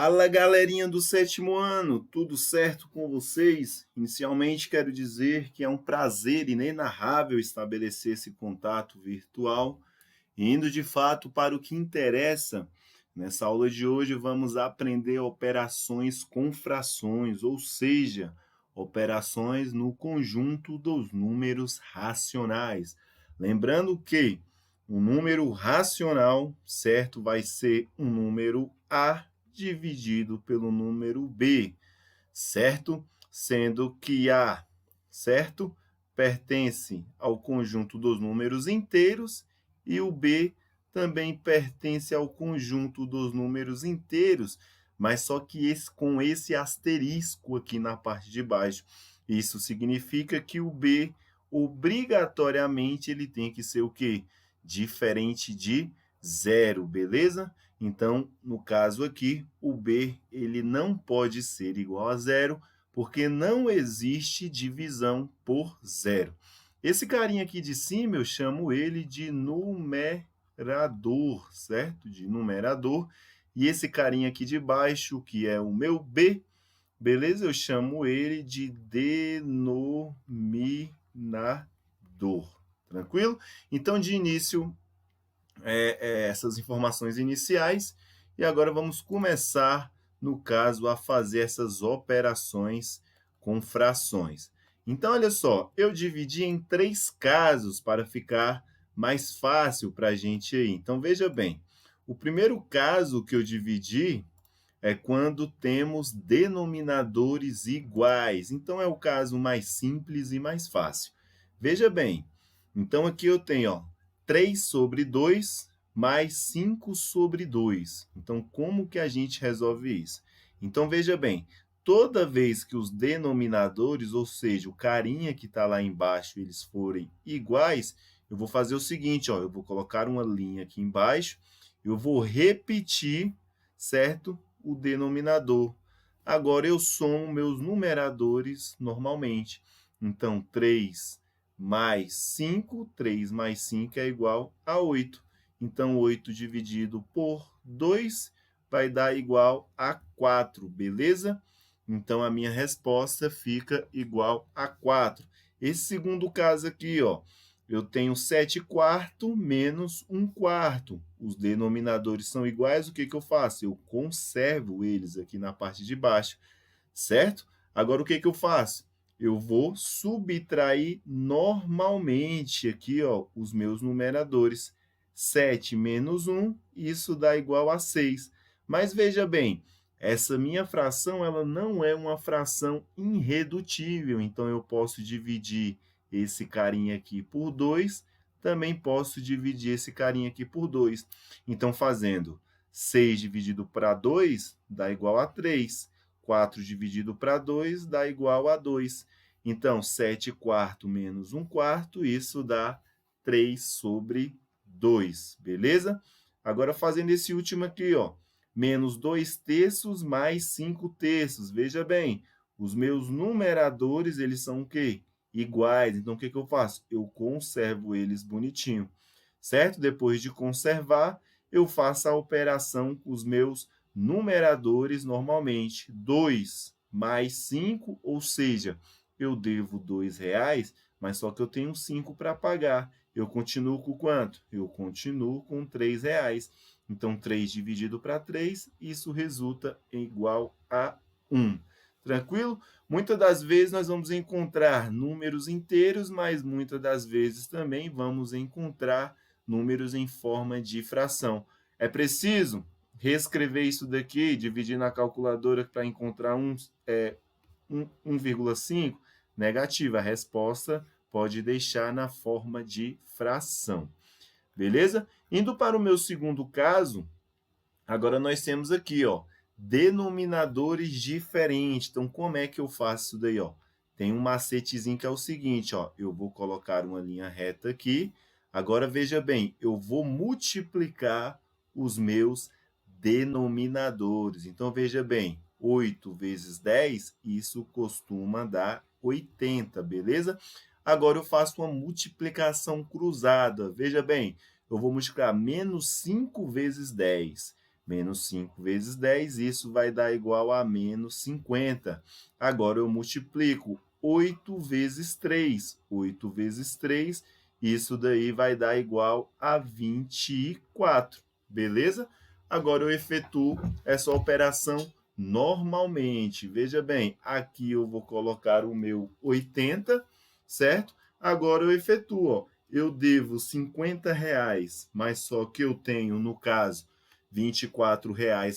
Fala, galerinha do sétimo ano, tudo certo com vocês? Inicialmente quero dizer que é um prazer inenarrável estabelecer esse contato virtual, indo de fato para o que interessa. Nessa aula de hoje vamos aprender operações com frações, ou seja, operações no conjunto dos números racionais. Lembrando que o número racional, certo, vai ser um número A dividido pelo número B, certo? Sendo que A, certo, pertence ao conjunto dos números inteiros e o B também pertence ao conjunto dos números inteiros, mas só que com esse asterisco aqui na parte de baixo. Isso significa que o B, obrigatoriamente, ele tem que ser o quê? Diferente de zero, beleza? Então, no caso aqui, o B ele não pode ser igual a zero, porque não existe divisão por zero. Esse carinha aqui de cima, eu chamo ele de numerador, certo? De numerador. E esse carinha aqui de baixo, que é o meu B, beleza? Eu chamo ele de denominador. Tranquilo? Então, de início, essas informações iniciais. E agora vamos começar, no caso, a fazer essas operações com frações. Então, olha só, eu dividi em 3 casos para ficar mais fácil para a gente aí. Então, veja bem, o primeiro caso que eu dividi é quando temos denominadores iguais. Então, é o caso mais simples e mais fácil. Veja bem, então aqui eu tenho, ó, 3 sobre 2 mais 5 sobre 2. Então, como que a gente resolve isso? Então, veja bem, toda vez que os denominadores, ou seja, o carinha que está lá embaixo, eles forem iguais, eu vou fazer o seguinte, ó, eu vou colocar uma linha aqui embaixo, eu vou repetir, certo? O denominador. Agora, eu somo meus numeradores normalmente. Então, 3 mais 5, 3 mais 5 é igual a 8. Então, 8 dividido por 2 vai dar igual a 4, beleza? Então, a minha resposta fica igual a 4. Esse segundo caso aqui, ó, eu tenho 7 quartos menos 1 quarto. Os denominadores são iguais, o que eu faço? Eu conservo eles aqui na parte de baixo, certo? Agora, o que eu faço? Eu vou subtrair normalmente aqui, ó, os meus numeradores. 7 menos 1, isso dá igual a 6. Mas veja bem, essa minha fração ela não é uma fração irredutível, então eu posso dividir esse carinha aqui por 2, também posso dividir esse carinha aqui por 2. Então, fazendo 6 dividido para 2 dá igual a 3. 4 dividido para 2 dá igual a 2. Então, 7 quartos menos 1 quarto, isso dá 3 sobre 2, beleza? Agora, fazendo esse último aqui, ó, menos 2 terços mais 5 terços. Veja bem, os meus numeradores, eles são o quê? Iguais. Então, o que eu faço? Eu conservo eles bonitinho, certo? Depois de conservar, eu faço a operação com os meus numeradores normalmente. 2 mais 5, ou seja, eu devo R$2, mas só que eu tenho 5 para pagar. Eu continuo com quanto? Eu continuo com R$3. Então, 3 dividido para 3, isso resulta igual a 1. Tranquilo? Muitas das vezes nós vamos encontrar números inteiros, mas muitas das vezes também vamos encontrar números em forma de fração. É preciso reescrever isso daqui, dividir na calculadora para encontrar 1,5? Negativo. A resposta pode deixar na forma de fração. Beleza? Indo para o meu segundo caso, agora nós temos aqui, ó, denominadores diferentes. Então, como é que eu faço isso daí, ó? Tem um macetezinho que é o seguinte, ó, eu vou colocar uma linha reta aqui. Agora, veja bem, eu vou multiplicar os meus denominadores. Então, veja bem, 8 vezes 10, isso costuma dar 80, beleza? Agora, eu faço uma multiplicação cruzada. Veja bem, eu vou multiplicar menos 5 vezes 10 Menos 5 vezes 10, isso vai dar igual a menos 50. Agora, eu multiplico 8 vezes 3. 8 vezes 3, isso daí vai dar igual a 24, beleza? Agora, eu efetuo essa operação normalmente. Veja bem, aqui eu vou colocar o meu 80, certo? Agora, eu efetuo, ó. Eu devo R$ 50, mas só que eu tenho, no caso, R$ 24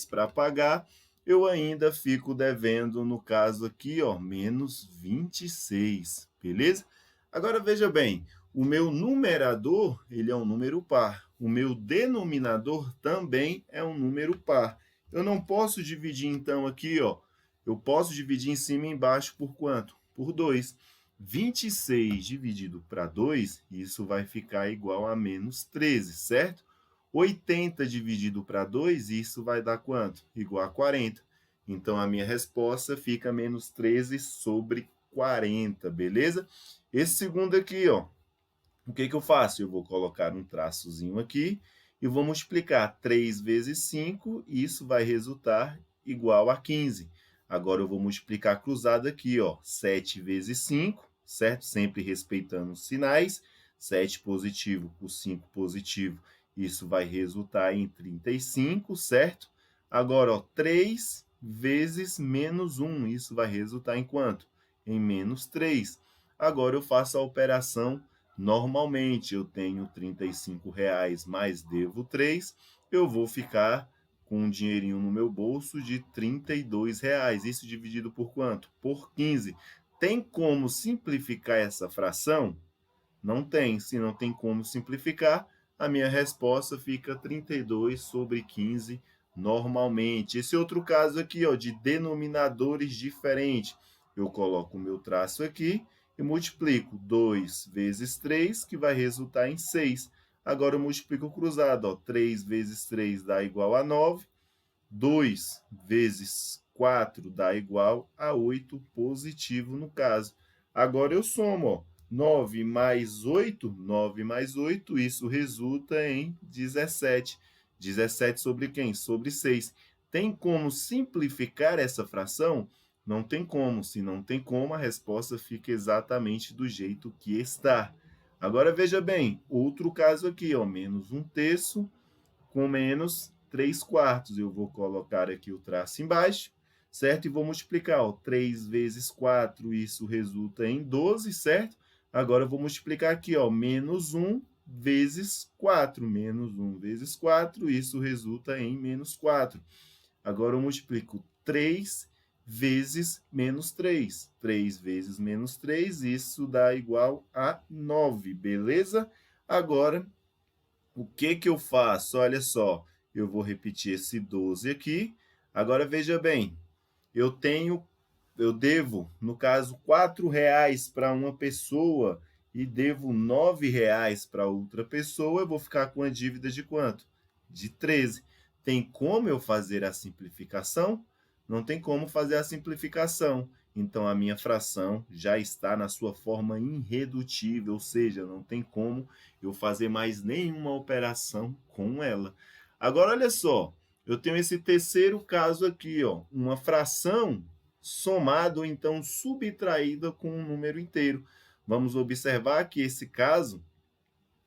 para pagar, eu ainda fico devendo, no caso aqui, ó, menos 26, beleza? Agora, veja bem, o meu numerador, ele é um número par. O meu denominador também é um número par. Eu não posso dividir, então, aqui, ó, eu posso dividir em cima e embaixo por quanto? Por 2. 26 dividido para 2, isso vai ficar igual a menos 13, certo? 80 dividido para 2, isso vai dar quanto? Igual a 40. Então, a minha resposta fica menos 13 sobre 40, beleza? Esse segundo aqui, ó, o que eu faço? Eu vou colocar um traçozinho aqui e vou multiplicar 3 vezes 5, e isso vai resultar igual a 15. Agora, eu vou multiplicar cruzado aqui, ó, 7 vezes 5, certo? Sempre respeitando os sinais. 7 positivo por 5 positivo, isso vai resultar em 35, certo? Agora, ó, 3 vezes menos 1, isso vai resultar em quanto? Em menos 3. Agora, eu faço a operação normalmente. Eu tenho R$ 35 mais devo 3, eu vou ficar com um dinheirinho no meu bolso de R$ 32. Isso dividido por quanto? Por 15. Tem como simplificar essa fração? Não tem. Se não tem como simplificar, a minha resposta fica 32 sobre 15 normalmente. Esse outro caso aqui, ó, de denominadores diferentes, eu coloco o meu traço aqui e multiplico 2 vezes 3, que vai resultar em 6. Agora, eu multiplico cruzado, ó, 3 vezes 3 dá igual a 9, 2 vezes 4 dá igual a 8, positivo no caso. Agora, eu somo, ó, 9 mais 8, 9 mais 8, isso resulta em 17. 17 sobre quem? Sobre 6. Tem como simplificar essa fração? Não tem como. Se não tem como, a resposta fica exatamente do jeito que está. Agora, veja bem, outro caso aqui, ó, menos 1/3 com menos 3/4. Eu vou colocar aqui o traço embaixo, certo? E vou multiplicar, ó, 3 vezes 4, isso resulta em 12, certo? Agora, eu vou multiplicar aqui, ó, menos 1 vezes 4. Menos 1 vezes 4, isso resulta em menos 4. Agora, eu multiplico 3 vezes menos 3. 3 vezes menos 3, isso dá igual a 9, beleza? Agora, o que eu faço? Olha só, eu vou repetir esse 12 aqui. Agora, veja bem, eu devo, no caso, R$ 4 para uma pessoa e devo R$ 9 para outra pessoa, eu vou ficar com a dívida de quanto? De 13. Tem como eu fazer a simplificação? Não tem como fazer a simplificação. Então, a minha fração já está na sua forma irredutível, ou seja, não tem como eu fazer mais nenhuma operação com ela. Agora, olha só, eu tenho esse terceiro caso aqui, ó, uma fração somada ou então subtraída com um número inteiro. Vamos observar que esse caso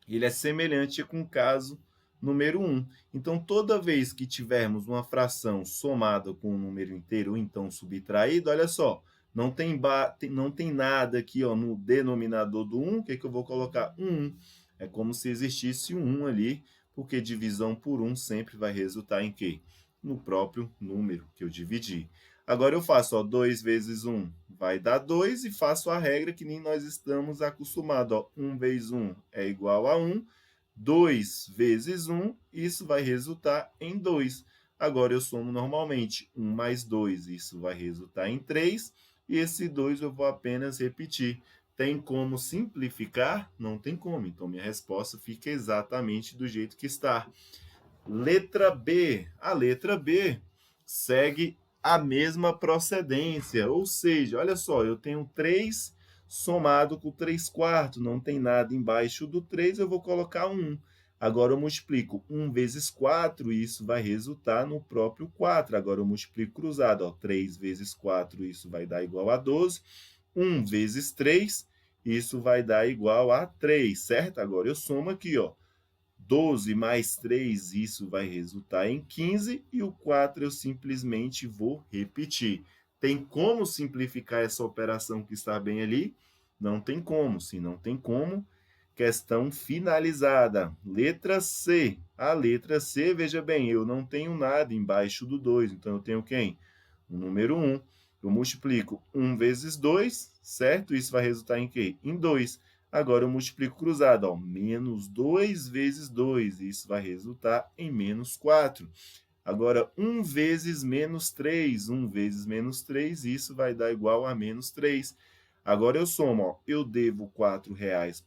ele é semelhante com o caso número 1. Então, toda vez que tivermos uma fração somada com um número inteiro ou então subtraída, olha só, não tem nada aqui, ó, no denominador do 1, o que eu vou colocar? 1. É como se existisse um 1 ali, porque divisão por 1 sempre vai resultar em quê? No próprio número que eu dividi. Agora, eu faço, ó, 2 vezes 1 vai dar 2 e faço a regra que nem nós estamos acostumados. Ó, 1 vezes 1 é igual a 1. 2 vezes 1, isso vai resultar em 2. Agora, eu somo normalmente. 1 mais 2, isso vai resultar em 3. E esse 2 eu vou apenas repetir. Tem como simplificar? Não tem como. Então, minha resposta fica exatamente do jeito que está. Letra B. A letra B segue a mesma procedência. Ou seja, olha só, eu tenho 3 somado com 3/4, não tem nada embaixo do 3, eu vou colocar 1. Agora eu multiplico 1 vezes 4, e isso vai resultar no próprio 4. Agora eu multiplico cruzado, ó, 3 vezes 4, isso vai dar igual a 12. 1 vezes 3, isso vai dar igual a 3, certo? Agora eu somo aqui, ó. 12 mais 3, isso vai resultar em 15, e o 4 eu simplesmente vou repetir. Tem como simplificar essa operação que está bem ali? Não tem como. Se não tem como, questão finalizada. Letra C. A letra C, veja bem, eu não tenho nada embaixo do 2, então eu tenho quem? O número 1. Eu multiplico 1 vezes 2, certo? Isso vai resultar em quê? Em 2. Agora eu multiplico cruzado, ó, menos 2 vezes 2, isso vai resultar em menos 4. Agora, 1 vezes menos 3, 1 vezes menos 3, isso vai dar igual a menos 3. Agora eu somo, ó, eu devo R$ 4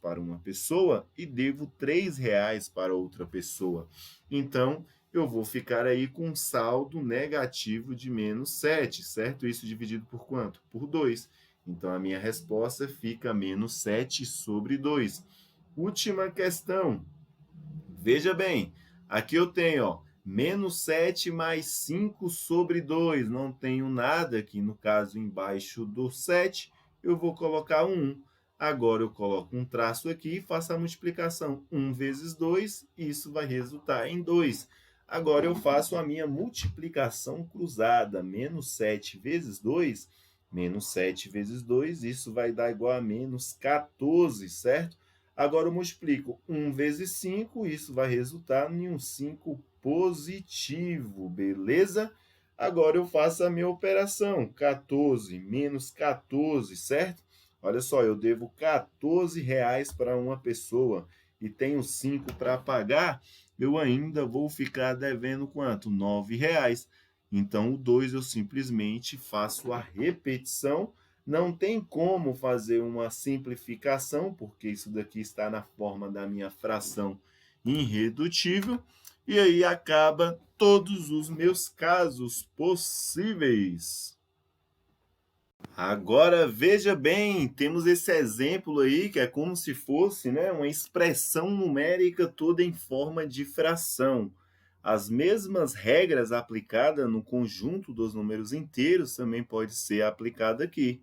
para uma pessoa e devo R$ 3 para outra pessoa. Então, eu vou ficar aí com um saldo negativo de menos 7, certo? Isso dividido por quanto? Por 2. Então, a minha resposta fica menos 7 sobre 2. Última questão. Veja bem, aqui eu tenho, ó, menos 7 mais 5 sobre 2. Não tenho nada aqui, no caso, embaixo do 7, eu vou colocar um 1. Agora eu coloco um traço aqui e faço a multiplicação. 1 vezes 2, isso vai resultar em 2. Agora eu faço a minha multiplicação cruzada. Menos 7 vezes 2, menos 7 vezes 2, isso vai dar igual a menos 14, certo? Agora eu multiplico 1 vezes 5, isso vai resultar em um 5 positivo, beleza? Agora eu faço a minha operação, 14 menos 14, certo? Olha só, eu devo R$ 14 para uma pessoa e tenho 5 para pagar, eu ainda vou ficar devendo quanto? R$ 9. Então, o 2 eu simplesmente faço a repetição. Não tem como fazer uma simplificação, porque isso daqui está na forma da minha fração irredutível, e aí acaba todos os meus casos possíveis. Agora, veja bem, temos esse exemplo aí, que é como se fosse, né, uma expressão numérica toda em forma de fração. As mesmas regras aplicadas no conjunto dos números inteiros também pode ser aplicada aqui.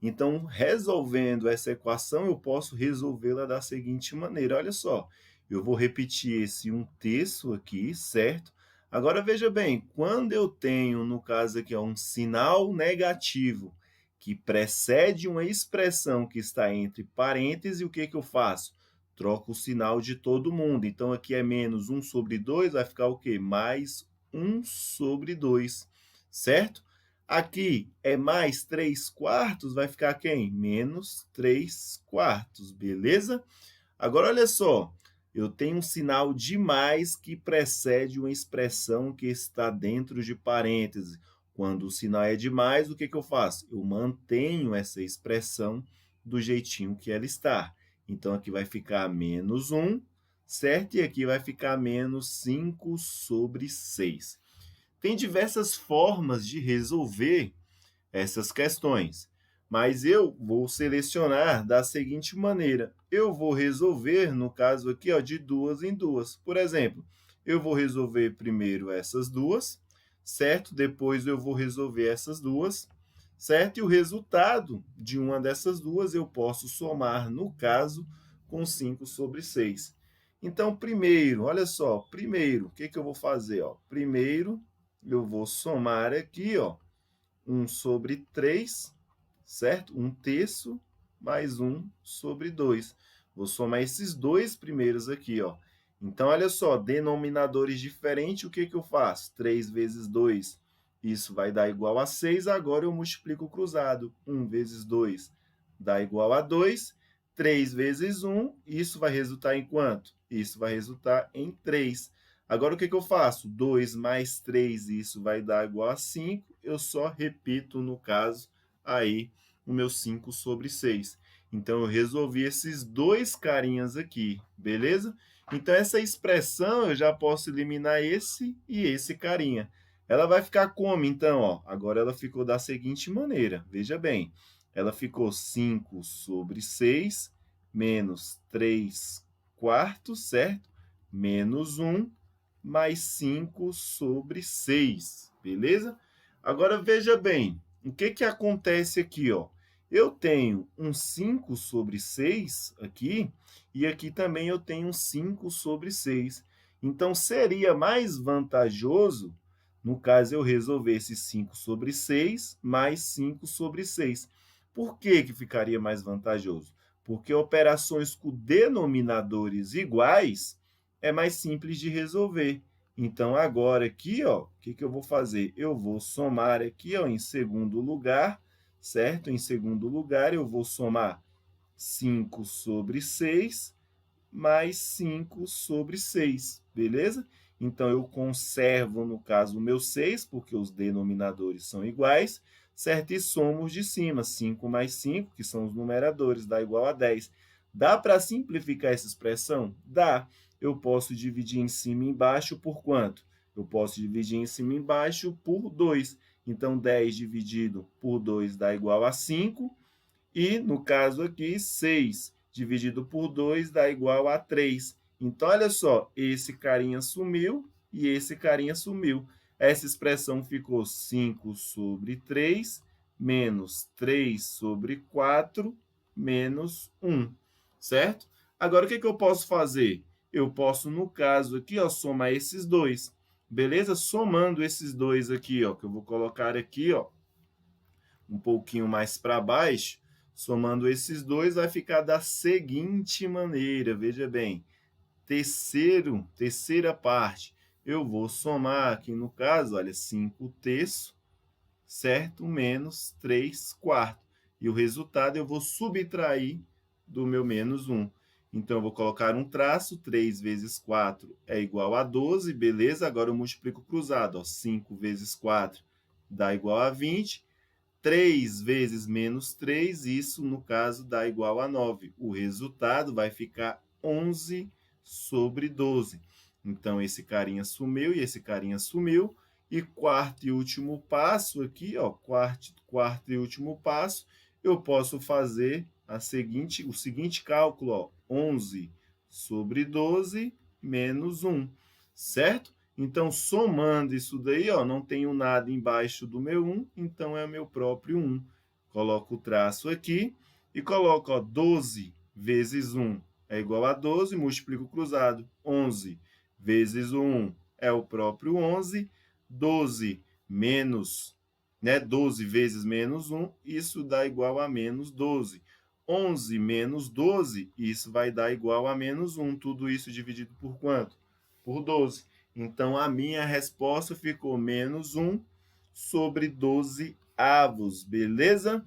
Então, resolvendo essa equação, eu posso resolvê-la da seguinte maneira. Olha só, eu vou repetir esse 1/3 aqui, certo? Agora, veja bem, quando eu tenho, no caso aqui, ó, um sinal negativo que precede uma expressão que está entre parênteses, o que eu faço? Troco o sinal de todo mundo. Então, aqui é menos 1 sobre 2, vai ficar o quê? Mais 1 sobre 2, certo? Aqui é mais 3/4, vai ficar quem? Menos 3/4, beleza? Agora, olha só, eu tenho um sinal de mais que precede uma expressão que está dentro de parênteses. Quando o sinal é de mais, o que eu faço? Eu mantenho essa expressão do jeitinho que ela está. Então, aqui vai ficar menos 1, certo? E aqui vai ficar menos 5 sobre 6. Tem diversas formas de resolver essas questões, mas eu vou selecionar da seguinte maneira. Eu vou resolver, no caso aqui, ó, de duas em duas. Por exemplo, eu vou resolver primeiro essas duas, certo? Depois eu vou resolver essas duas, certo? E o resultado de uma dessas duas eu posso somar, no caso, com 5 sobre 6. Então, primeiro, olha só, primeiro, o que eu vou fazer? Ó? Primeiro, eu vou somar aqui, ó, 1 sobre 3, certo? 1/3 mais 1 sobre 2. Vou somar esses dois primeiros aqui, ó. Então, olha só, denominadores diferentes, o que eu faço? 3 vezes 2, isso vai dar igual a 6. Agora eu multiplico o cruzado. 1 vezes 2 dá igual a 2. 3 vezes 1, isso vai resultar em quanto? Isso vai resultar em 3. Agora, o que eu faço? 2 mais 3, isso vai dar igual a 5. Eu só repito, no caso, aí, o meu 5 sobre 6. Então, eu resolvi esses dois carinhas aqui, beleza? Então, essa expressão, eu já posso eliminar esse e esse carinha. Ela vai ficar como, então? Ó, agora, ela ficou da seguinte maneira. Veja bem, ela ficou 5 sobre 6 menos 3/4, certo? menos 1, mais 5 sobre 6, beleza? Agora, veja bem, o que acontece aqui, ó? Eu tenho um 5 sobre 6 aqui, e aqui também eu tenho um 5 sobre 6. Então, seria mais vantajoso, no caso, eu resolver esse 5 sobre 6 mais 5 sobre 6. Por que que ficaria mais vantajoso? Porque operações com denominadores iguais é mais simples de resolver. Então, agora aqui, ó, o que que eu vou fazer? Eu vou somar aqui, ó, em segundo lugar, certo? Em segundo lugar, eu vou somar 5 sobre 6 mais 5 sobre 6, beleza? Então, eu conservo, no caso, o meu 6, porque os denominadores são iguais, certo? E somo os de cima, 5 mais 5, que são os numeradores, dá igual a 10. Dá para simplificar essa expressão? Dá. Eu posso dividir em cima e embaixo por quanto? Eu posso dividir em cima e embaixo por 2. Então, 10 dividido por 2 dá igual a 5. E, no caso aqui, 6 dividido por 2 dá igual a 3. Então, olha só, esse carinha sumiu e esse carinha sumiu. Essa expressão ficou 5 sobre 3 menos 3 sobre 4 menos 1, certo? Agora, o que eu posso fazer? Eu posso, no caso aqui, ó, somar esses dois, beleza? Somando esses dois aqui, ó, que eu vou colocar aqui, ó, um pouquinho mais para baixo, somando esses dois, vai ficar da seguinte maneira, veja bem, terceira parte, eu vou somar aqui no caso, olha, 5 terços, certo? Menos 3 quartos. E o resultado eu vou subtrair do meu menos 1. Então, eu vou colocar um traço, 3 vezes 4 é igual a 12, beleza? Agora eu multiplico cruzado, ó, 5 vezes 4 dá igual a 20, 3 vezes menos 3, isso, no caso, dá igual a 9. O resultado vai ficar 11 sobre 12. Então, esse carinha sumiu e esse carinha sumiu. E quarto e último passo aqui, ó, quarto e último passo, eu posso fazer o seguinte cálculo, ó, 11 sobre 12 menos 1, certo? Então, somando isso daí, ó, não tenho nada embaixo do meu 1, então é o meu próprio 1. Coloco o traço aqui e coloco, ó, 12 vezes 1 é igual a 12, multiplico cruzado. 11 vezes o 1 é o próprio 11. 12 menos, né, 12 vezes menos 1, isso dá igual a menos 12. 11 menos 12, isso vai dar igual a menos 1. Tudo isso dividido por quanto? Por 12. Então, a minha resposta ficou menos 1 sobre 12 avos, beleza?